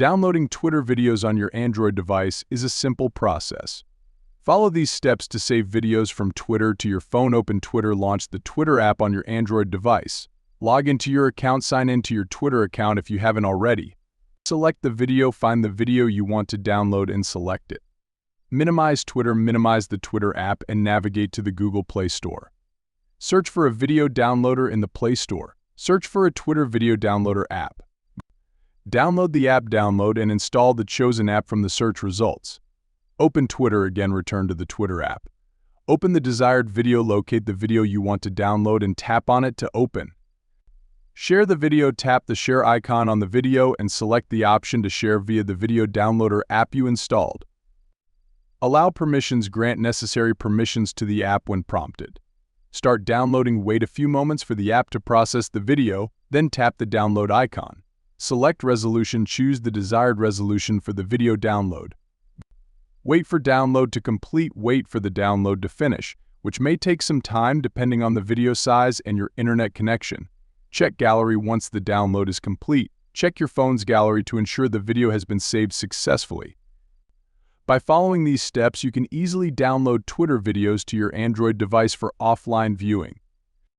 Downloading Twitter videos on your Android device is a simple process. Follow these steps to save videos from Twitter to your phone. Open Twitter. Launch the Twitter app on your Android device. Log into your account. Sign into your Twitter account if you haven't already. Select the video. Find the video you want to download and select it. Minimize Twitter. Minimize the Twitter app and navigate to the Google Play Store. Search for a video downloader in the Play Store. Search for a Twitter video downloader app. Download the app. Download and install the chosen app from the search results. Open Twitter. Again, return to the Twitter app. Open the desired video. Locate the video you want to download and tap on it to open. Share the video. Tap the share icon on the video and select the option to share via the video downloader app you installed. Allow permissions. Grant necessary permissions to the app when prompted. Start downloading. Wait a few moments for the app to process the video, then tap the download icon. Select resolution. Choose the desired resolution for the video download. Wait for download to complete. Wait for the download to finish, which may take some time depending on the video size and your internet connection. Check gallery. Once the download is complete, check your phone's gallery to ensure the video has been saved successfully. By following these steps, you can easily download Twitter videos to your Android device for offline viewing.